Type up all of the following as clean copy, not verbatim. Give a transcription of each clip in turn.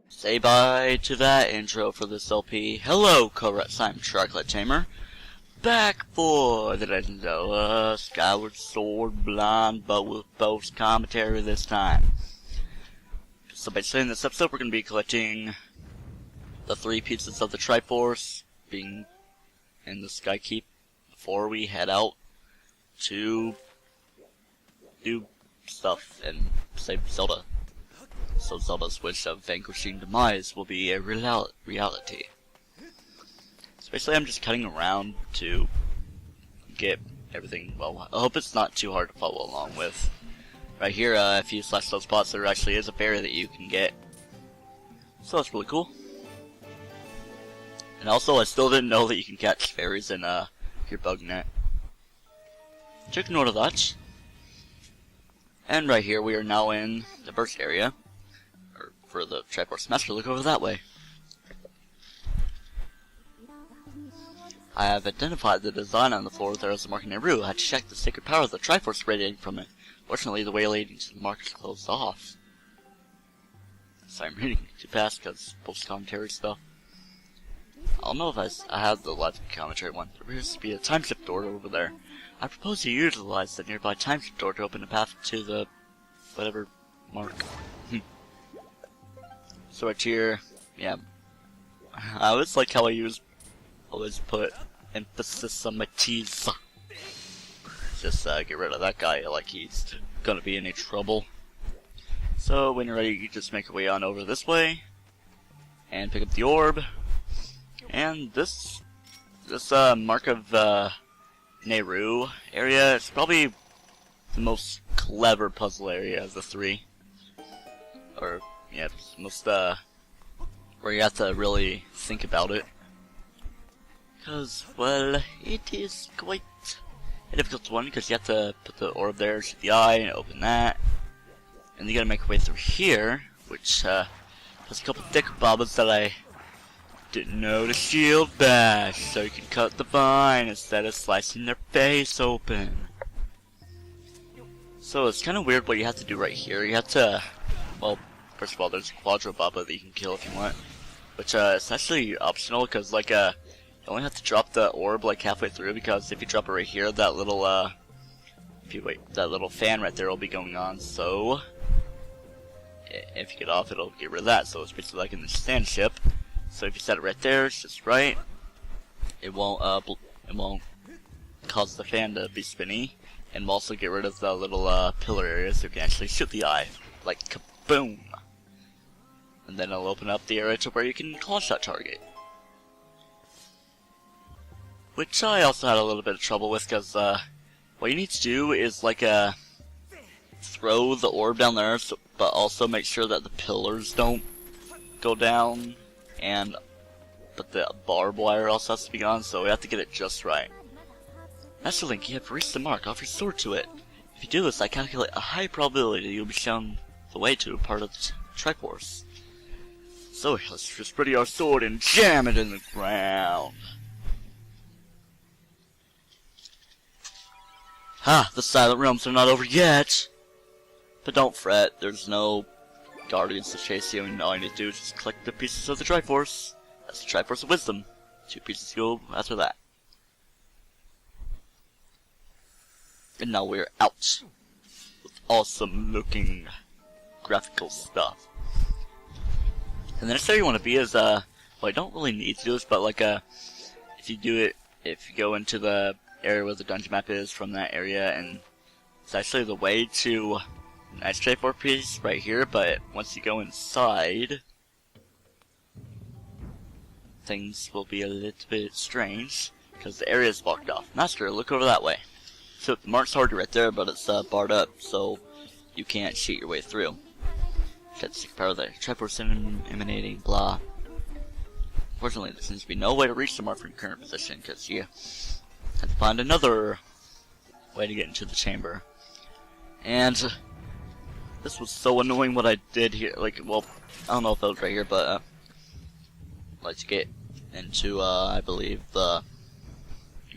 Say bye to that intro for this LP. Hello, co-rats, I'm TryclydeTamer. Back for the Legend of Zelda Skyward Sword Blind, but with both commentary this time. So basically in this episode we're going to be collecting the 3 pieces of the Triforce, being in the Sky Keep, before we head out to do stuff and save Zelda. So Zelda's wish of vanquishing demise will be a reality. So basically I'm just cutting around to get everything. Well, I hope it's not too hard to follow along with. Right here, if you slash those spots, there actually is a fairy that you can get. So that's really cool. And also, I still didn't know that you can catch fairies in your bug net. Take note of that. And right here, we are now in the burst area. Or for the Triforce Master, look over that way. I have identified the design on the floor there as a mark in Nauru. I had to check the sacred power of the Triforce radiating from it. Fortunately, the way leading to the mark is closed off. Sorry, I'm reading too fast because post-commentary stuff. I don't know if I have the live commentary one. There appears to be a time shift door over there. I propose you utilize the nearby time shift door to open a path to the whatever mark. So right here, yeah. I always like how I always put emphasis on my T's. Just get rid of that guy like he's gonna be in any trouble. So when you're ready, you just make your way on over this way and pick up the orb. And this mark of Nauru area is probably the most clever puzzle area of the 3. Or yeah, it's most where you have to really think about it. Because, well, it is quite a difficult one, because you have to put the orb there, shoot the eye, and open that. And you gotta make your way through here, which has a couple thick bobbas that I didn't know to shield bash, so you can cut the vine instead of slicing their face open. So it's kind of weird what you have to do right here. You have to, well, first of all, there's a Quadro Baba that you can kill if you want, which it's actually optional, because like you only have to drop the orb like halfway through, because if you drop it right here, that little that little fan right there will be going on. So if you get off, it'll get rid of that. So it's basically like in the stand ship. So if you set it right there, it's just right. It won't cause the fan to be spinny, and will also get rid of the little pillar area, so you can actually shoot the eye, like kaboom. And then it'll open up the area to where you can launch that target. Which I also had a little bit of trouble with, because what you need to do is like throw the orb down there, but also make sure that the pillars don't go down. But the barbed wire also has to be gone, so we have to get it just right. Master Link, you have reached the mark. Offer your sword to it. If you do this, I calculate a high probability that you'll be shown the way to a part of the Triforce. So let's just ready our sword and jam it in the ground. Ha! The Silent Realms are not over yet! But don't fret, there's no guardians to chase you, and all you need to do is just collect the pieces of the Triforce. That's the Triforce of Wisdom. 2 pieces go after that. And now we're out with awesome looking graphical stuff. And the next area you want to be is, well, I don't really need to do this, but like, if you go into the area where the dungeon map is from that area, and it's actually the way to nice Triforce piece right here, but once you go inside, things will be a little bit strange, because the area is blocked off. Master, look over that way. So the mark's already right there, but it's barred up, so you can't cheat your way through. Got the secret power there. Triforce emanating, blah. Unfortunately, there seems to be no way to reach the mark from your current position, because you have to find another way to get into the chamber. And this was so annoying what I did here. Like, well, I don't know if it was right here, but let's get into, I believe, the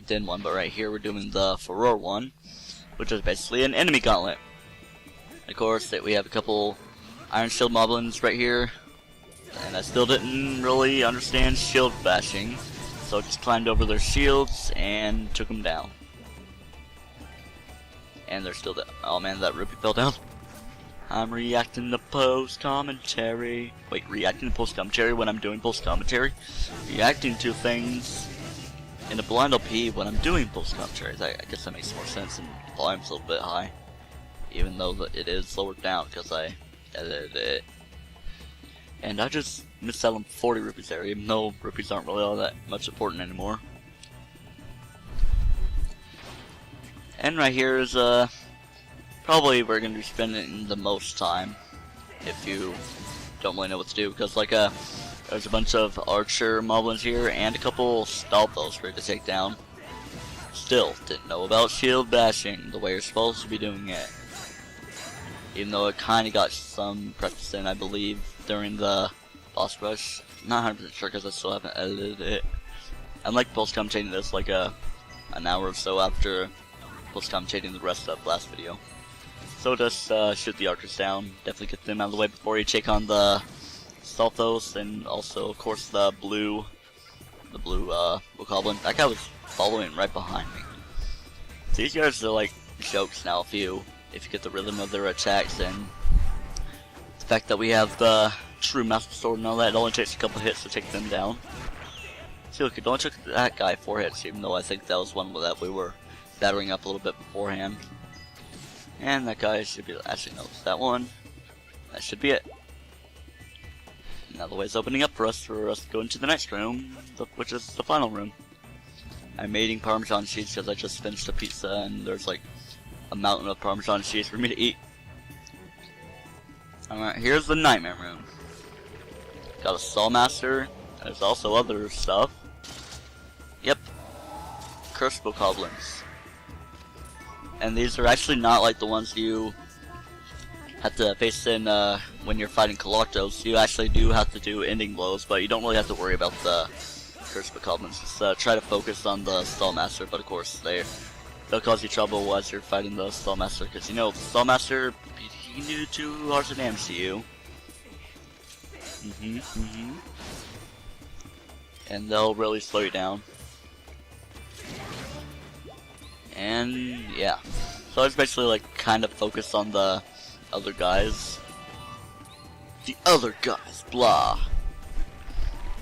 Din one. But right here, we're doing the Furore one, which is basically an enemy gauntlet. Of course, we have a couple Iron Shield Moblins right here. And I still didn't really understand shield bashing, so I just climbed over their shields and took them down. And they're still dead. Oh man, that rupee fell down. I'm reacting to post commentary. Wait, reacting to post commentary when I'm doing post commentary? Reacting to things in a blind LP when I'm doing post commentary. I guess that makes more sense, and the volume's a little bit high. Even though it is lowered down because I edited it. And I just missed out on 40 rupees there, even though rupees aren't really all that much important anymore. And right here is probably where we're going to be spending the most time if you don't really know what to do, because like there's a bunch of archer moblins here and a couple stalthos for you to take down. Still didn't know about shield bashing the way you're supposed to be doing it, even though it kind of got some practice in, I believe, during the boss rush. Not 100% sure because I still haven't edited it. I'm like post commentating this like an hour or so after post commentating the rest of last video. So just shoot the archers down, definitely get them out of the way before you take on the Stalthos, and also of course the blue Goblin. That guy was following right behind me. So these guys are like jokes now if you get the rhythm of their attacks, and the fact that we have the true Master Sword and all that, it only takes a couple hits to take them down. See, look, it only took that guy 4 hits, even though I think that was one that we were battering up a little bit beforehand. And that guy should be, actually no, it's that one. That should be it. Now the way's opening up for us to go into the next room, which is the final room. I'm eating Parmesan cheese because I just finished a pizza and there's like a mountain of Parmesan cheese for me to eat. Alright, here's the Nightmare Room. Got a Soulmaster. There's also other stuff. Yep. Cursed Bokoblins. And these are actually not like the ones you have to face in when you're fighting Coloctos. You actually do have to do ending blows, but you don't really have to worry about the Cursed Bokoblins. Just try to focus on the Stallmaster, but of course they'll cause you trouble as you're fighting the Stallmaster, because you know the Stallmaster, he can do 2 hearts of damage to you. And they'll really slow you down. And yeah, so I was basically like kind of focused on the other guys. Blah.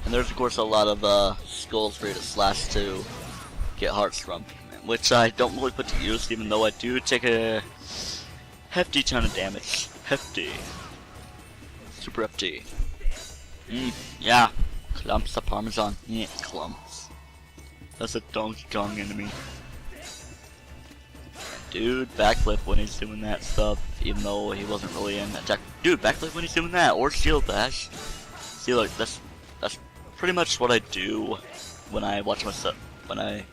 And there's of course a lot of skulls for you to slash to get hearts from, which I don't really put to use, even though I do take a hefty ton of damage. Hefty. Super hefty. Yeah. Clumps of Parmesan. Yeah, clumps. That's a Donkey Kong enemy. Dude, backflip when he's doing that stuff, even though he wasn't really in attack. Dude, backflip when he's doing that, or shield bash. See, like that's pretty much what I do when I watch myself, when I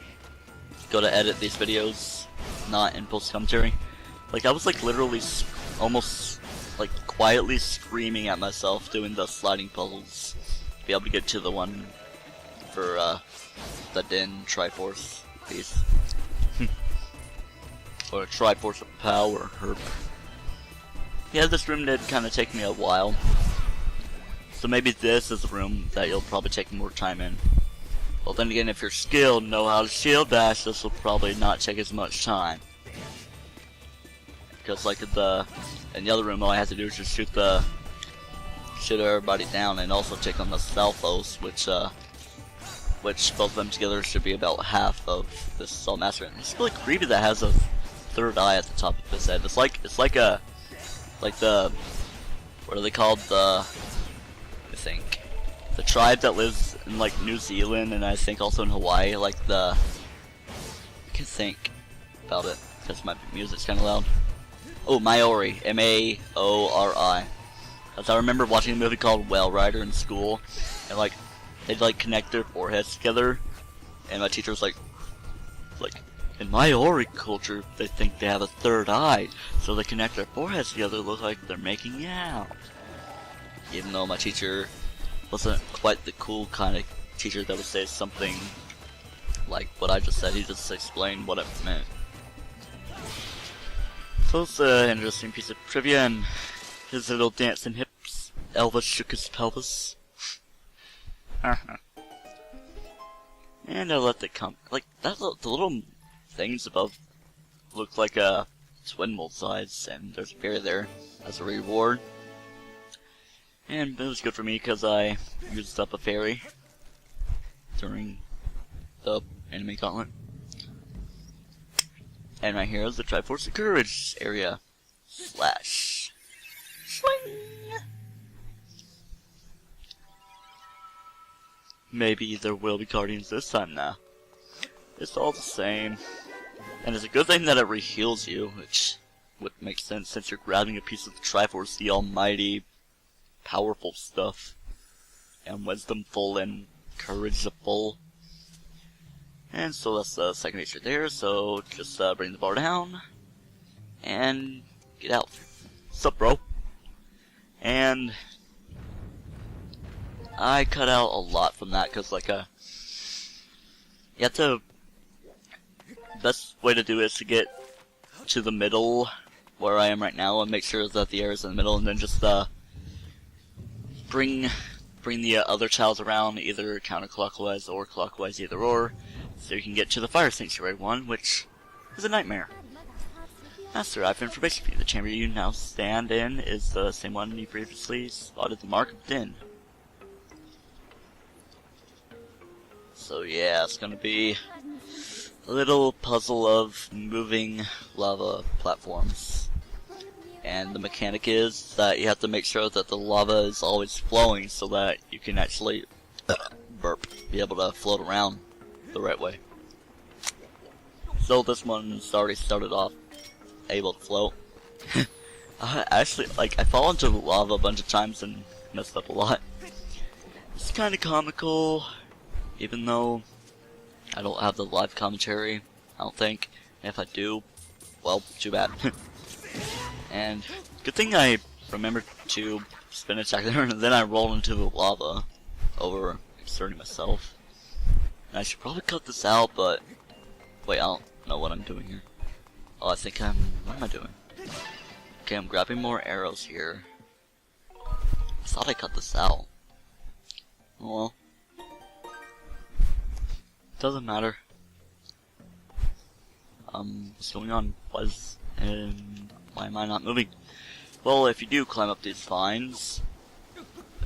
go to edit these videos, not in post commentary. Like I was like literally almost like quietly screaming at myself doing the sliding puzzles to be able to get to the one for the Din Triforce piece. Or a Triforce of Power, herp. Yeah, this room did kind of take me a while. So maybe this is a room that you'll probably take more time in. Well then again, if you're skilled and know how to shield dash, this will probably not take as much time. Because like in the other room, all I have to do is just shoot everybody down and also take on the Stalthos, which both of them together should be about half of this Soul Master. And it's really creepy that has a third eye at the top of his head. It's like the, what are they called? I think the tribe that lives in like New Zealand and I think also in Hawaii. Like I can't think about it because my music's kind of loud. Oh, Maori, M-A-O-R-I. Because I remember watching a movie called Whale Rider in school, and like they'd like connect their foreheads together, and my teacher was like, in Maori culture, they think they have a third eye, so they connect their foreheads together, look like they're making out. Even though my teacher wasn't quite the cool kind of teacher that would say something like what I just said, he just explained what it meant. So it's an interesting piece of trivia, and his little dancing hips, Elvis shook his pelvis. And I let it come. Like, that, the little things above look like a twin mold size, and there's a fairy there as a reward. And it was good for me because I used up a fairy during the enemy gauntlet. And right here is the Triforce of Courage area. Slash. Swing! Maybe there will be guardians this time now. It's all the same. And it's a good thing that it re-heals you, which would make sense since you're grabbing a piece of the Triforce, the almighty, powerful stuff. And Wisdom full and Courage full. And so that's the second nature there, so just bring the bar down. And get out. Sup, bro? And I cut out a lot from that, because like you have to, best way to do it is to get to the middle where I am right now and make sure that the air is in the middle, and then just bring the other tiles around either counterclockwise or clockwise, either or, so you can get to the Fire Sanctuary one, which is a nightmare. Master, I've information for you. The chamber you now stand in is the same one you previously spotted the mark of Din. So yeah, it's gonna be a little puzzle of moving lava platforms. And the mechanic is that you have to make sure that the lava is always flowing so that you can actually be able to float around the right way. So this one's already started off able to float. Actually, like, I fall into the lava a bunch of times and messed up a lot. It's kinda comical, even though I don't have the live commentary, I don't think. And if I do, well, too bad. And good thing I remembered to spin attack there, and then I rolled into the lava, over exerting myself. And I should probably cut this out, but wait, I don't know what I'm doing here. Oh, I think what am I doing? Okay, I'm grabbing more arrows here. I thought I cut this out. Oh well. Doesn't matter. What's going on? Why am I not moving? Well, if you do climb up these vines,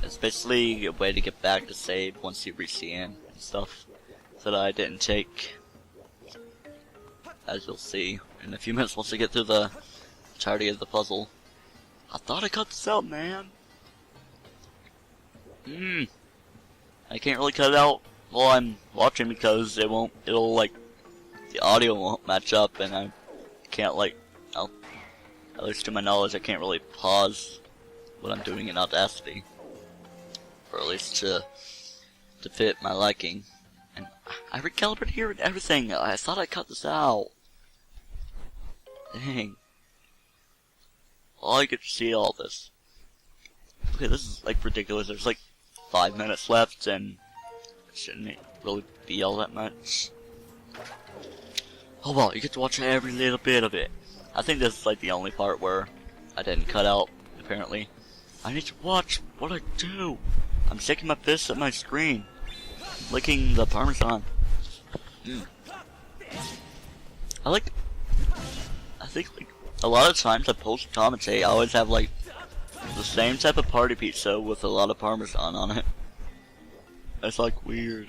it's basically a way to get back to save once you reach the end and stuff that I didn't take, as you'll see in a few minutes once I get through the entirety of the puzzle. I thought I cut this out, man. I can't really cut it out while I'm watching because it'll like, the audio won't match up, and I can't like, at least to my knowledge, I can't really pause what I'm doing in Audacity, or at least to fit my liking. And I recalibrated here and everything. I thought I cut this out. Dang. All I get to see all this. Okay, this is like ridiculous. There's like 5 minutes left, and it shouldn't really be all that much. Oh well, you get to watch every little bit of it. I think this is like the only part where I didn't cut out, apparently. I need to watch what I do. I'm shaking my fist at my screen, licking the Parmesan. I think like a lot of times I post commentate, I always have like the same type of party pizza with a lot of Parmesan on it. It's like weird.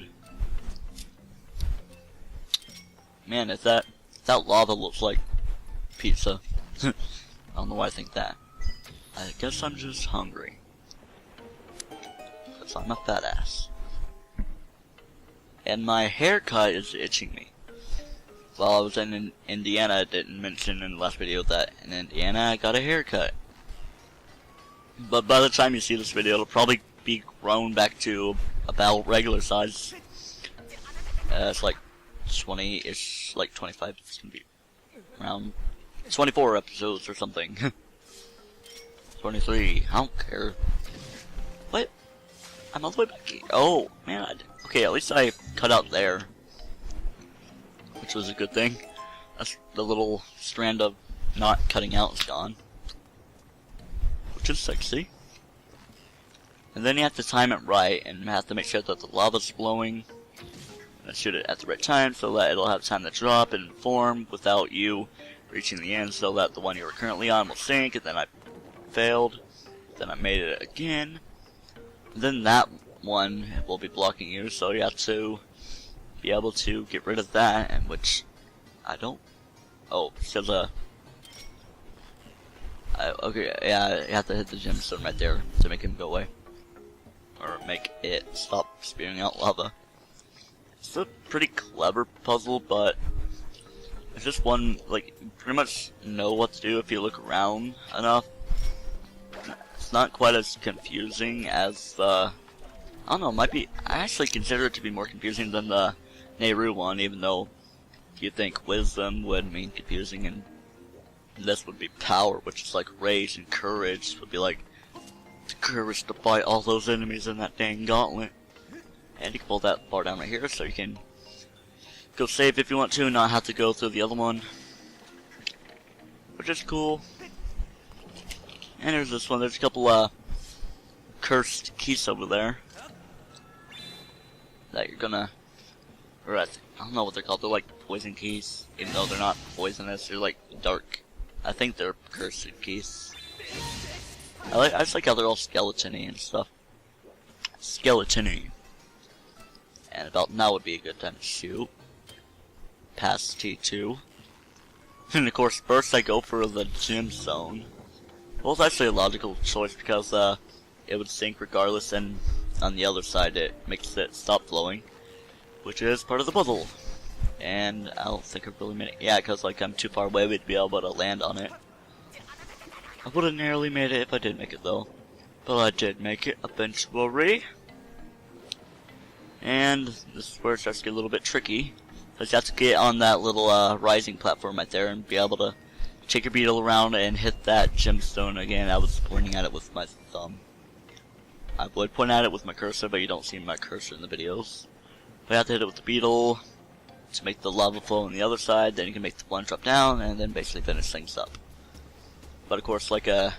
Man, if that lava looks like pizza. I don't know why I think that. I guess I'm just hungry. Because I'm a fat ass. And my haircut is itching me. While I was in Indiana, I didn't mention in the last video that in Indiana I got a haircut. But by the time you see this video, it'll probably be grown back to about regular size. It's like 20-ish, like 25, it's gonna be around 24 episodes or something. 23, I don't care. What? I'm all the way back here. Oh, man. Okay, at least I cut out there, which was a good thing. That's the little strand of not cutting out is gone, which is sexy. And then you have to time it right, and you have to make sure that the lava's flowing. And shoot it at the right time so that it'll have time to drop and form without you reaching the end, so that the one you were currently on will sink. And then I failed. Then I made it again. And then that one will be blocking you, so you have to be able to get rid of that, and which I don't. Oh, because okay, yeah, you have to hit the gemstone right there to make him go away, or make it stop spewing out lava. It's a pretty clever puzzle, but it's just one, like, you pretty much know what to do if you look around enough. It's not quite as confusing as I don't know, I actually consider it to be more confusing than the Nehru one, even though you'd think wisdom would mean confusing, and this would be power, which is like rage, and courage would be like the courage to fight all those enemies in that dang gauntlet. And you can pull that bar down right here, so you can go save if you want to, and not have to go through the other one, which is cool. And there's this one. There's a couple cursed keys over there that you're gonna, or I don't know what they're called. They're like poison keys, even though they're not poisonous. They're like dark. I think they're cursed keys. I just like how they're all skeleton-y and stuff. Skeleton-y. And about now would be a good time to shoot. Past T2. And of course, first I go for the gemstone. Well, it's actually a logical choice because it would sink regardless, and on the other side it makes it stop flowing, which is part of the puzzle. And I don't think I've really made it. Yeah, because like I'm too far away to be able to land on it. I would have narrowly made it if I did make it though, but I did make it eventually. And this is where it starts to get a little bit tricky, because you have to get on that little rising platform right there and be able to take your beetle around and hit that gemstone again. I was pointing at it with my thumb. I would point at it with my cursor, but you don't see my cursor in the videos. But you have to hit it with the beetle to make the lava flow on the other side, then you can make the one drop down, and then basically finish things up. But of course, like, I'm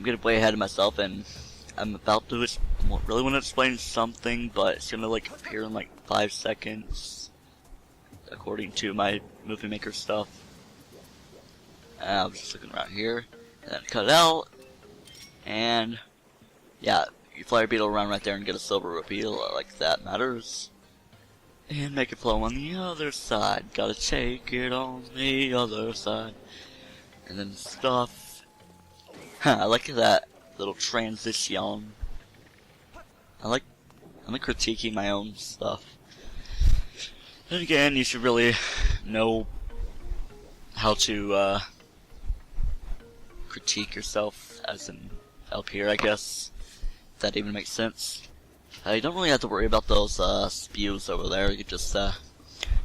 getting way ahead of myself, and I'm about to really want to explain something, but it's gonna like appear in like 5 seconds, according to my movie maker stuff. I was just looking around here, and then cut it out, and yeah, you fly your beetle around right there and get a silver rupee, like that matters. And make it flow on the other side, gotta take it on the other side. And then stuff. I like that little transition. I like critiquing my own stuff. Then again, you should really know how to critique yourself as an LPer, I guess. If that even makes sense. You don't really have to worry about those spews over there. You can just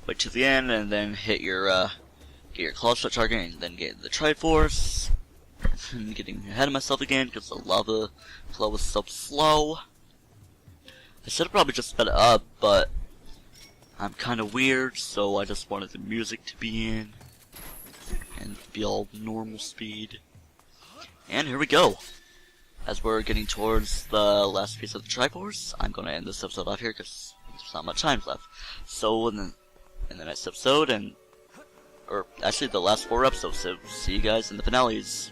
wait to the end and then hit your get your claw shot target, and then get the Triforce. I'm getting ahead of myself again because the lava flow was so slow. I should have probably just sped it up, but I'm kind of weird, so I just wanted the music to be in and be all normal speed. And here we go. As we're getting towards the last piece of the Triforce, I'm going to end this episode off here because there's not much time left. So in the next episode, or actually the last 4 episodes, so see you guys in the finales.